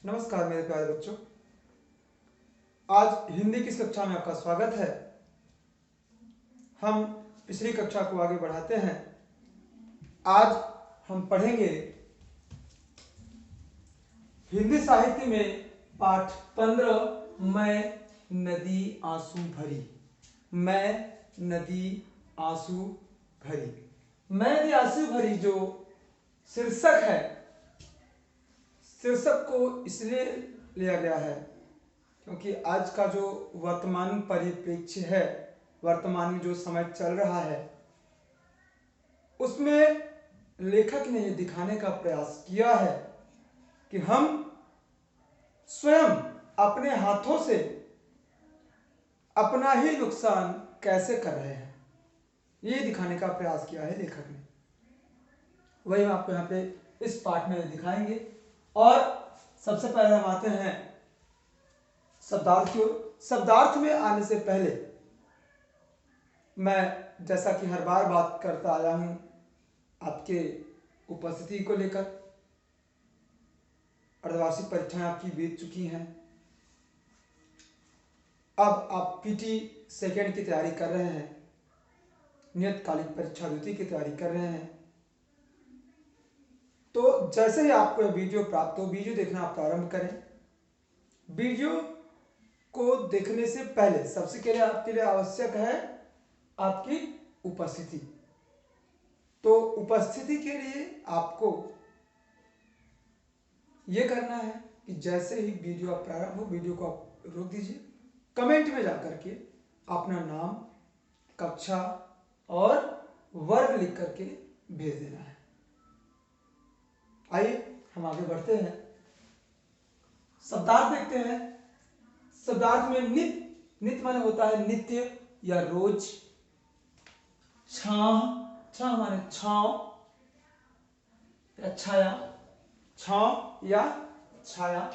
नमस्कार मेरे प्यारे बच्चों। आज हिंदी की इस कक्षा में आपका स्वागत है। हम पिछली कक्षा को आगे बढ़ाते हैं। आज हम पढ़ेंगे हिंदी साहित्य में पाठ 15 मैं नदी आंसू भरी। मैं नदी आंसू भरी। मैं नदी आंसू भरी जो शीर्षक है, शीर्षक को इसलिए लिया गया है क्योंकि आज का जो वर्तमान परिप्रेक्ष्य है, वर्तमान जो समय चल रहा है, उसमें लेखक ने ये दिखाने का प्रयास किया है कि हम स्वयं अपने हाथों से अपना ही नुकसान कैसे कर रहे हैं, ये दिखाने का प्रयास किया है लेखक ने। वही हम आपको यहाँ पे इस पाठ में दिखाएंगे। और सबसे पहले हम आते हैं शब्दार्थ की ओर। शब्दार्थ में आने से पहले मैं जैसा कि हर बार बात करता आया हूं आपके उपस्थिति को लेकर। अर्धवार्षिक परीक्षाएं आपकी बीत चुकी हैं। अब आप पीटी सेकेंड की तैयारी कर रहे हैं, नियतकालिक परीक्षा द्वितीय की तैयारी कर रहे हैं। तो जैसे ही आपको यह वीडियो प्राप्त हो, वीडियो देखना आप प्रारंभ करें। वीडियो को देखने से पहले सबसे पहले आपके लिए आवश्यक है आपकी उपस्थिति। तो उपस्थिति के लिए आपको यह करना है कि जैसे ही वीडियो आप प्रारंभ हो, वीडियो को आप रोक दीजिए। कमेंट में जाकर के अपना नाम, कक्षा और वर्ग लिख करके भेज देना है। आइए हम आगे बढ़ते हैं। शब्दार्थ देखते हैं। शब्दार्थ में नित्य माने होता है नित्य या रोज। छाह माने छांव या छाया। छांव या छाया।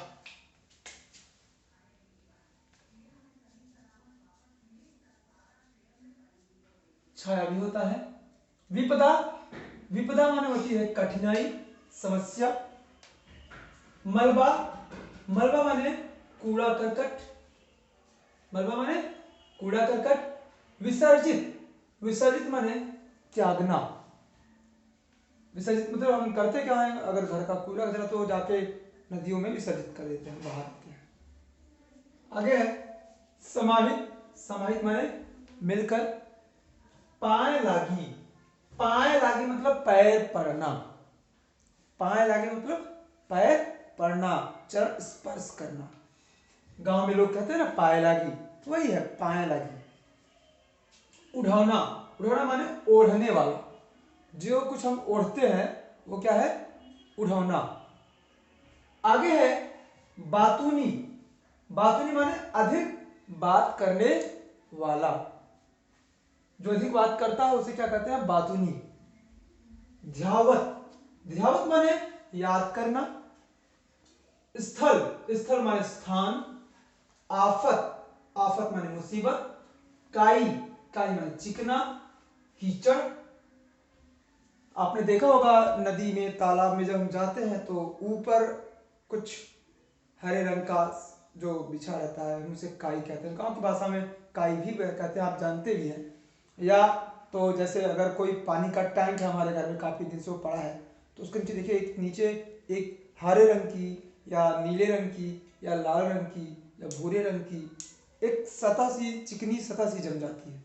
छाया भी होता है। विपदा माने होती है कठिनाई, समस्या। मलबा माने कूड़ा करकट। मलबा माने कूड़ा करकट। विसर्जित माने त्यागना। विसर्जित मतलब हम करते क्या है, अगर घर का कूड़ा कचरा तो जाके नदियों में विसर्जित कर देते हैं, बाहर देते हैं। आगे है समाहित माने मिलकर। पाए लागी मतलब पैर पड़ना। पाए लागी मतलब पैर पड़ना, चरण स्पर्श करना। गांव में लोग कहते हैं ना पाए लागी, वही है पाए लागी। उढ़ाना माने ओढ़ने वाला। जो कुछ हम ओढ़ते हैं वो क्या है, उढ़ाना। आगे है बातूनी माने अधिक बात करने वाला। जो अधिक बात करता है उसे क्या कहते हैं, बातूनी। ध्यावत माने याद करना। स्थल माने स्थान। आफत माने मुसीबत। काई माने चिकना, कीचड़। आपने देखा होगा नदी में, तालाब में जब हम जाते हैं तो ऊपर कुछ हरे रंग का जो बिछा रहता है, उसे काई कहते हैं। गांव की भाषा में काई भी कहते हैं, आप जानते भी हैं। या तो जैसे अगर कोई पानी का टैंक है हमारे घर में, काफी दिन से वो पड़ा है, तो उसके नीचे देखिए नीचे एक हरे रंग की या नीले रंग की या लाल रंग की या भूरे रंग की एक सतह सी, चिकनी सतह सी जम जाती है,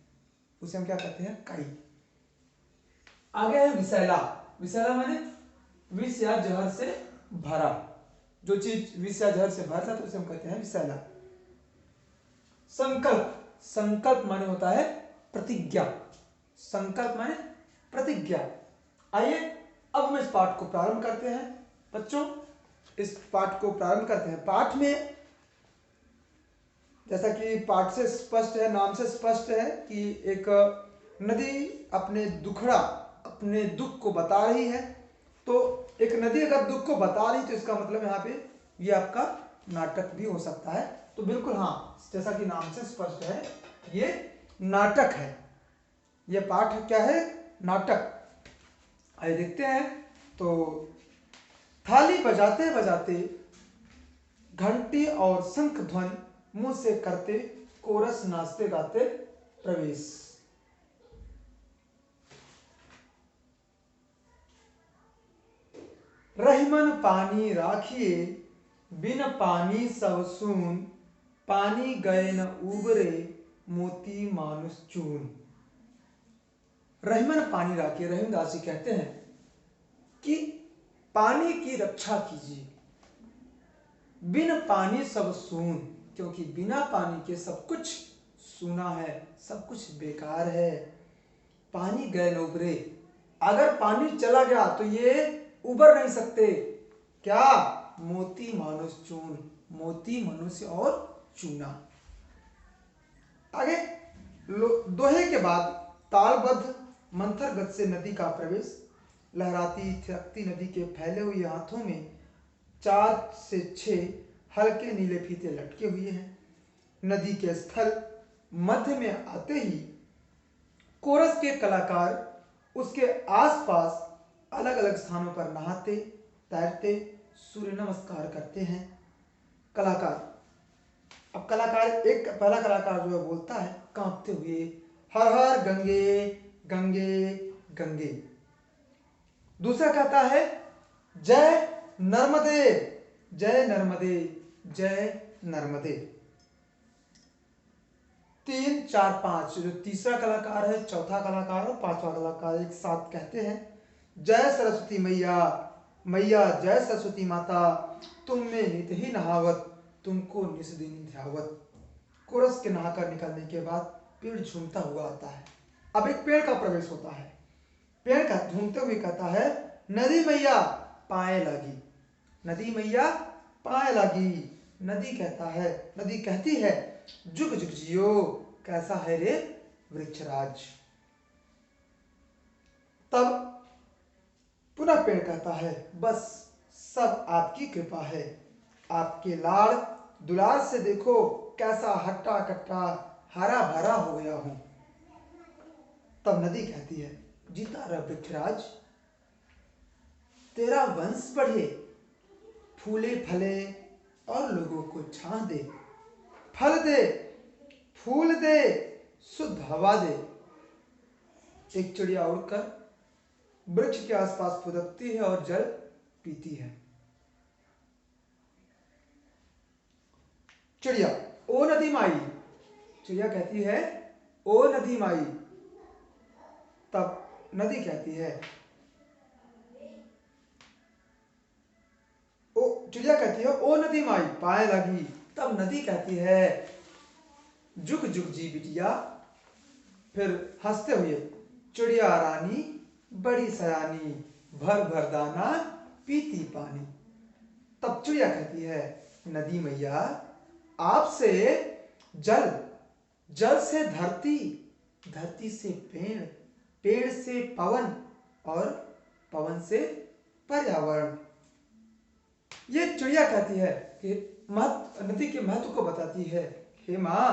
उसे हम क्या कहते हैं, काई। आगे है विषैला माने विष या जहर से भरा। जो चीज विष या जहर से भरा तो उसे हम कहते हैं विषैला। संकल्प माने होता है प्रतिज्ञा। संकल्प माने प्रतिज्ञा। आइए अब हम इस पाठ को प्रारंभ करते हैं बच्चों। इस पाठ को प्रारंभ करते हैं। पाठ में जैसा कि पाठ से स्पष्ट है, नाम से स्पष्ट है कि एक नदी अपने दुख को बता रही है। तो एक नदी अगर दुख को बता रही तो इसका मतलब यहाँ पे ये आपका नाटक भी हो सकता है। तो बिल्कुल हाँ, जैसा कि नाम से स्पष्ट है, ये नाटक है। ये पाठ क्या है, नाटक। आइए देखते हैं। तो थाली बजाते बजाते घंटी और शंख ध्वनि मुंह से करते कोरस नाचते गाते प्रवेश। रहीमन पानी राखिए बिन पानी सब सून, पानी गए न उबरे मोती मानुष चून। रहीमन पानी राखिए, रहीमदास जी कहते हैं कि पानी की रक्षा कीजिए। बिन पानी सब सून, क्योंकि बिना पानी के सब कुछ सूना है, सब कुछ बेकार है। पानी गए न उबरे, अगर पानी चला गया तो ये उबर नहीं सकते। क्या? मोती मानुष चून, मोती मनुष्य और चूना। आगे दोहे के बाद तालबद्ध मंथर गति से नदी का प्रवेश। लहराती थिरकती नदी के फैले हुए हाथों में 4 से 6 हल्के नीले फीते लटके हुए हैं। नदी के स्थल मध्य में आते ही कोरस के कलाकार उसके आसपास अलग अलग स्थानों पर नहाते तैरते सूर्य नमस्कार करते हैं। कलाकार, अब कलाकार, एक पहला कलाकार जो है बोलता है कांपते हुए, हर हर गंगे गंगे गंगे। दूसरा कहता है जय नर्मदे जय नर्मदे जय नर्मदे। 3, 4, 5 जो तीसरा कलाकार है, चौथा कलाकार और पांचवा कलाकार एक साथ कहते हैं जय सरस्वती मैया मैया जय सरस्वती माता, तुम में नित ही नहावत तुमको निस दिन ध्यावत। कोरस के नहाकर निकलने के बाद पेड़ झूमता हुआ आता है। अब एक पेड़ का प्रवेश होता है। पेड़ का झूमते हुए कहता है नदी मैया पाए लगी, नदी मैया पाए लगी। नदी कहती है जुग जुग जियो, कैसा है रे वृक्षराज। तब पुनः पेड़ कहता है बस सब आपकी कृपा है, आपके लाड़ दुलार से देखो कैसा हट्टा कट्टा हरा भरा हो गया हूं। तब नदी कहती है जीता रह वृक्षराज, तेरा वंश बढ़े, फूले फले और लोगों को छां दे, फल दे फूल दे शुद्ध हवा दे। एक चिड़िया उड़कर वृक्ष के आसपास फुदकती है और जल पीती है। चिड़िया ओ नदी माई, चिड़िया कहती है ओ नदी माई। तब नदी कहती है चिड़िया कहती है ओ नदी माई पाए लगी। तब नदी कहती है जुग जुग जी बिटिया। फिर हंसते हुए चिड़िया रानी बड़ी सयानी, भर भर दाना पीती पानी। तब चिड़िया कहती है नदी मैया आपसे जल, जल से धरती, धरती से पेड़, पेड़ से पवन और पवन से पर्यावरण। ये चिड़िया कहती है कि नदी के महत्व को बताती है। हे मां,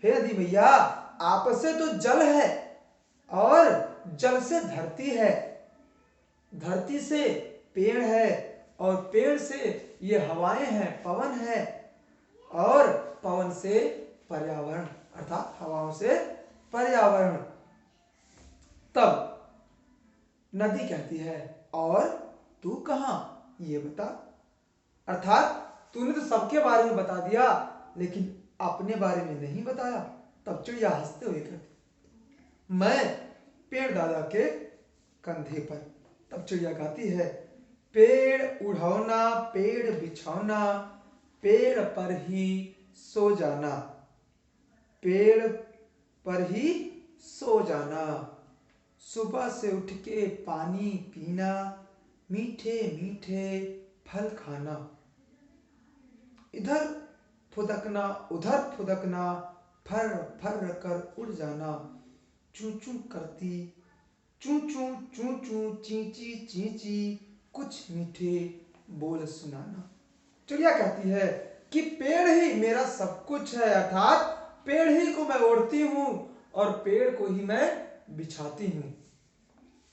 हे नदी मैया, आपसे तो जल है और जल से धरती है, धरती से पेड़ है और पेड़ से ये हवाएं हैं, पवन है और पवन से पर्यावरण अर्थात हवाओं से पर्यावरण। तब नदी कहती है और तू कहां ये बता, अर्थात तूने तो सबके बारे में बता दिया लेकिन अपने बारे में नहीं बताया। तब चिड़िया हंसते हुए कहती मैं पेड़ दादा के कंधे पर। तब चिड़िया गाती है पेड़ उड़ौना पेड़ बिछौना, पेड़ पर ही सो जाना, पेड़ पर ही सो जाना, सुबह से उठ के पानी पीना, मीठे मीठे फल खाना, इधर फुदकना उधर फुदकना, फर फर कर उड़ जाना, चू चू करती चू चू चू चू चींची चींची, कुछ मीठे बोल सुनाना। चिड़िया कहती है कि पेड़ ही मेरा सब कुछ है, अर्थात पेड़ ही को मैं ओढ़ती हूं और पेड़ को ही मैं बिछाती हूं,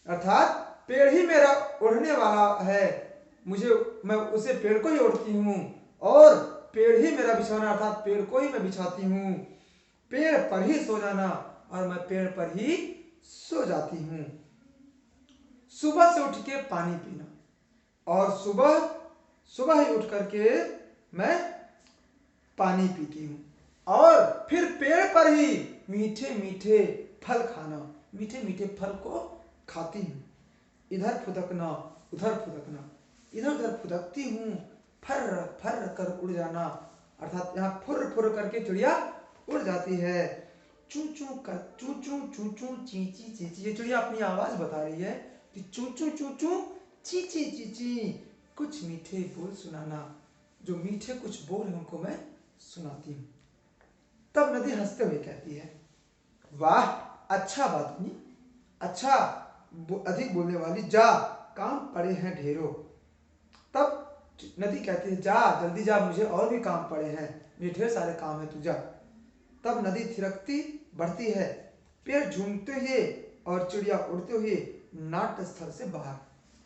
अर्थात पेड़ ही मेरा ओढ़ने वाला है, मुझे मैं उसे पेड़ को ही ओढ़ती हूं और पेड़ ही मेरा बिछौना, अर्थात पेड़ को ही मैं बिछाती हूँ। पेड़ पर ही सो जाना और मैं पेड़ पर ही सो जाती हूँ। सुबह से उठ के पानी पीना और सुबह सुबह ही उठ करके मैं पानी पीती हूँ और फिर पेड़ पर ही मीठे मीठे फल खाना, मीठे मीठे फल को खाती हूँ। इधर फुदकना उधर फुदकना, इधर उधर फुदकती हूँ, फर फर कर उड़ जाना, अर्थात यहाँ फुर फुर करके चिड़िया उड़ जाती है। चू चू कर चू चू चू चू ची ची ची ची, ये चिड़िया अपनी आवाज बता रही है कि चू चू चू चू ची ची ची ची, कुछ मीठे बोल सुनाना, जो मीठे कुछ बोल हैं उनको मैं सुनाती हूँ। तब नदी हंसते हुए कहती है, वाह अच्छा बातनी, अच्छा अधिक बोलने वाली, जा काम पड़े हैं ढेरों। तब नदी कहती है, जा जल्दी जा, मुझे और भी काम पड़े हैं, मुझे ढेर सारे काम है, तू जा। तब नदी थिरकती बढ़ती है, पेड़ झूमते हुए और चिड़िया उड़ते हुए नाट्य स्थल से बाहर।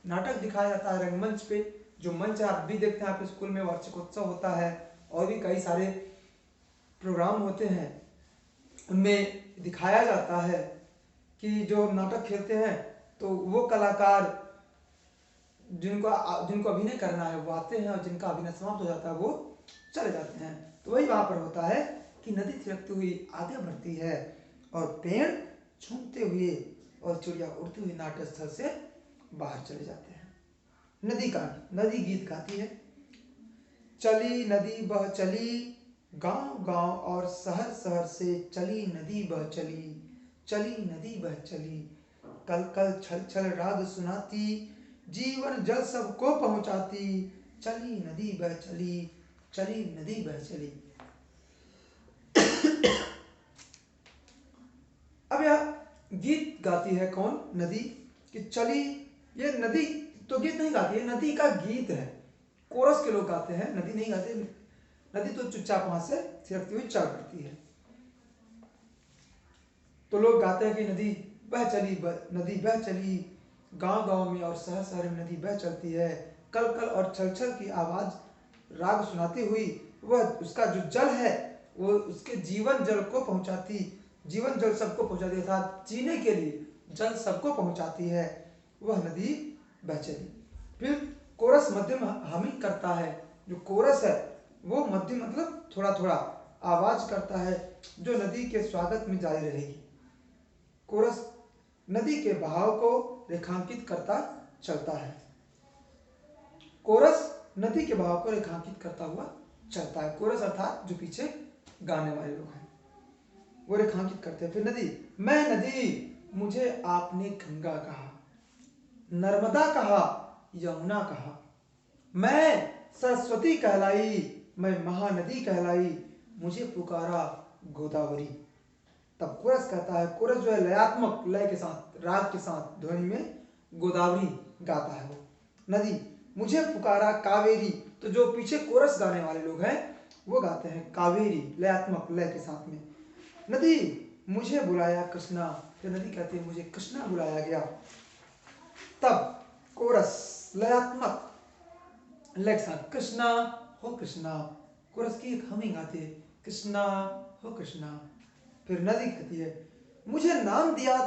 नाटक दिखाया जाता है रंगमंच पे, जो मंच आप भी देखते हैं, आपके स्कूल में वार्षिकोत्सव होता है और भी कई सारे प्रोग्राम होते हैं, उनमें दिखाया जाता है कि जो नाटक खेलते हैं तो वो कलाकार जिनको अभिनय करना है वो आते हैं और जिनका अभिनय समाप्त हो जाता है वो चले जाते हैं। तो वही वहां पर होता है कि नदी थिरकती हुई आगे बढ़ती है और पेड़ झूमते हुए और चिड़िया उड़ती हुई नाट्य स्थल से बाहर चले जाते हैं। नदी गीत गाती है, चली नदी बह चली, गांव गांव और शहर शहर से चली नदी बह चली, चली नदी बह चली, कल कल छल छल राग सुनाती, जीवन जल सबको पहुंचाती, चली नदी बह चली, चली नदी बह चली। अब यह गीत गाती है कौन? नदी। कि चली, ये नदी तो गीत नहीं गाती है, नदी का गीत है, कोरस के लोग गाते हैं, नदी नहीं गाते। नदी तो चुपचाप वहां से थिरकती हुई चल पड़ती है। तो लोग गाते हैं कि नदी बह चली, नदी बह चली, गांव गांव में और शहर शहर में नदी बह चलती है, कल कल और छल छल की आवाज राग सुनाती हुई वह उसका जो जल है वो उसके जीवन जल को पहुंचाती, जीवन जल सबको पहुंचाती है, अर्थात जीने के लिए जल सबको पहुंचाती है, वह नदी बह चली। फिर कोरस मध्यम हमिंग करता है, जो कोरस है वो मध्यम मतलब थोड़ा थोड़ा आवाज करता है, जो नदी के स्वागत में जारी रहेगी। कोरस नदी के बहाव को रेखांकित करता चलता है। कोरस नदी के बहाव को रेखांकित करता हुआ चलता है। कोरस अर्थात जो पीछे गाने वाले लोग हैं वो रेखांकित करते हैं। फिर नदी, मैं नदी, मुझे आपने गंगा कहा, नर्मदा कहा, यमुना कहा, मैं सरस्वती कहलाई, मैं महानदी कहलाई, मुझे पुकारा गोदावरी। तब कोरस कहता है, कोरस जो है लयात्मक लय के साथ, राग के साथ ध्वनि में गोदावरी गाता है वो। नदी, मुझे पुकारा कावेरी, तो जो पीछे कोरस गाने वाले लोग हैं वो गाते हैं कावेरी लयात्मक लय के साथ में। नदी, मुझे बुलाया कृष्णा, फिर नदी कहती है मुझे कृष्णा बुलाया गया। तब कोरस लयात्मक लय के साथ, कृष्णा हो कृष्णा, कोरस की एक हमिंग आती है, कृष्णा हो कृष्णा। फिर नदी कहती है, मुझे नाम दिया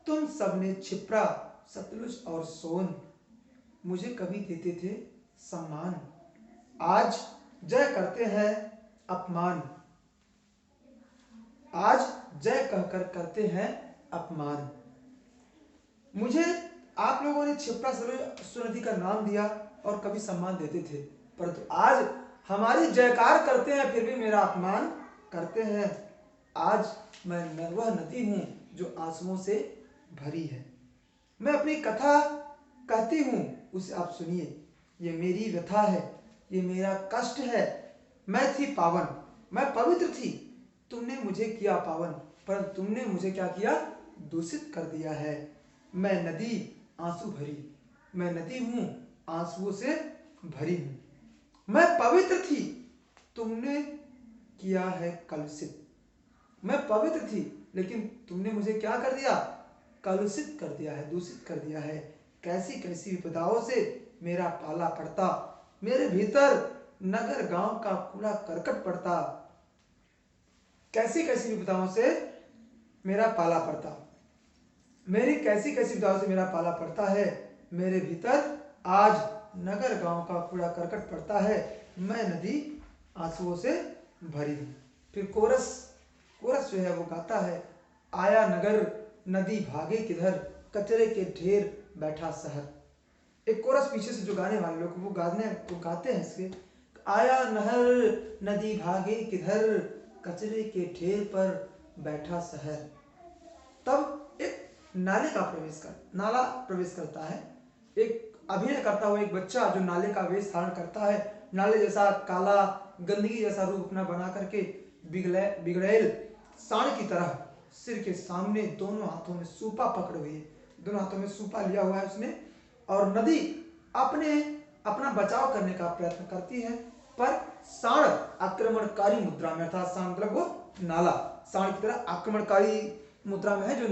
तुम सबने छिप्रा, सतलुज और सोन, मुझे कभी देते थे सम्मान, आज जय करते हैं अपमान, आज जय कहकर करते हैं अपमान। मुझे आप लोगों ने छिप्रा सतलुज नदी का नाम दिया और कभी सम्मान देते थे, परंतु आज हमारी जयकार करते हैं फिर भी मेरा अपमान करते हैं। आज मैं वह नदी हूं जो आंसुओं से भरी है। मैं अपनी कथा कहती हूं, उसे आप सुनिए, ये मेरी व्यथा है, ये मेरा कष्ट है। मैं थी पावन, मैं पवित्र थी, तुमने मुझे किया पावन, पर तुमने मुझे क्या किया? दूषित कर दिया है। मैं नदी आंसू भरी, मैं नदी हूं आंसुओं से भरी हूं। मैं पवित्र थी, तुमने किया है कलुषित। मैं पवित्र थी लेकिन तुमने मुझे क्या कर दिया? कलुषित कर दिया है, दूषित कर दिया है। कैसी कैसी विपदाओं से मेरा पाला पड़ता, मेरे भीतर नगर गांव का कूड़ा करकट पड़ता, कैसी कैसी विपदाओं से मेरा पाला पड़ता, मेरी कैसी कैसी विपदाओं से मेरा पाला पड़ता है, मेरे भीतर आज नगर गांव का कूड़ा करकट पड़ता है, मैं नदी आंसुओं से भरी हूं। फिर कोरस कोरस जो है वो गाता है, आया नगर नदी भागे किधर, कचरे के ढेर बैठा शहर। एक कोरस पीछे से जो गाने वाले लोग वो गाते हैं इसके, आया नहर नदी भागे किधर, कचरे के ढेर पर बैठा शहर। तब एक नाला प्रवेश करता है, एक अभिनय करता हुआ एक बच्चा जो नाले का वेश धारण करता है, नाले जैसा काला गंदगी जैसा रूप अपना बना करके बिगड़ैल सांड की तरह सिर के सामने दोनों हाथों में सूपा पकड़े हुए, दोनों हाथों में सूपा लिया हुआ है उसने, और नदी अपना बचाव करने का प्रयत्न करती है, पर सांड आक्रमणकारी मुद्रा में, अर्थात सांड मतलब वो नाला सांड की तरह आक्रमणकारी मुद्रा में है, जो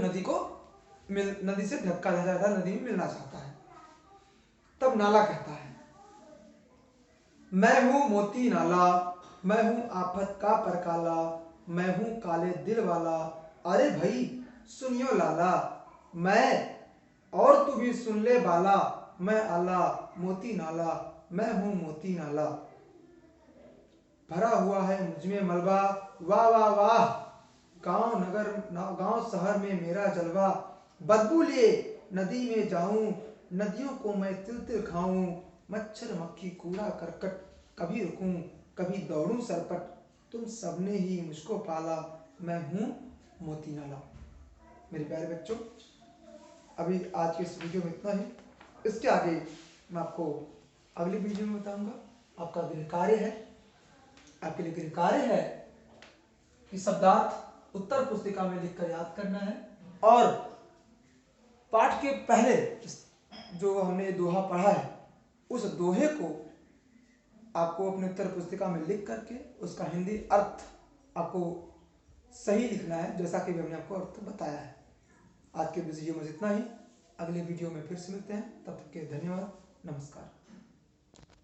नदी से धक्का दे रहा था, नदी में मिलना चाहता है। तब नाला कहता है, मैं हूं मोती नाला, मैं हूं आफत का परकाला, मैं हूं काले दिल वाला, अरे भाई सुनियो लाला, मैं और तू भी सुन ले बाला, मैं आला मोती नाला, मैं हूं मोती नाला। भरा हुआ है मुझ में मलबा, वाह वाह वाह, गांव शहर में मेरा जलवा, बदबू लिए नदी में जाऊं, नदियों को मैं तिल तिल खाऊं, मच्छर मक्खी कूड़ा करकट, कभी रुकूं कभी दौड़ूं सरपट, तुम सबने ही मुझको पाला, मैं हूं मोती नाला। मेरे प्यारे बच्चों, अभी आज के इस वीडियो में इतना ही। इसके आगे मैं आपको अगली वीडियो में बताऊंगा। आपका गृह कार्य है, आपके लिए गृह कार्य है कि शब्दार्थ उत्तर पुस्तिका में लिखकर याद करना है, और पाठ के पहले जो हमने दोहा पढ़ा है उस दोहे को आपको अपने उत्तर पुस्तिका में लिख करके उसका हिंदी अर्थ आपको सही लिखना है, जैसा कि हमने आपको अर्थ बताया है। आज के वीडियो में इतना ही, अगले वीडियो में फिर से मिलते हैं, तब तक के धन्यवाद, नमस्कार।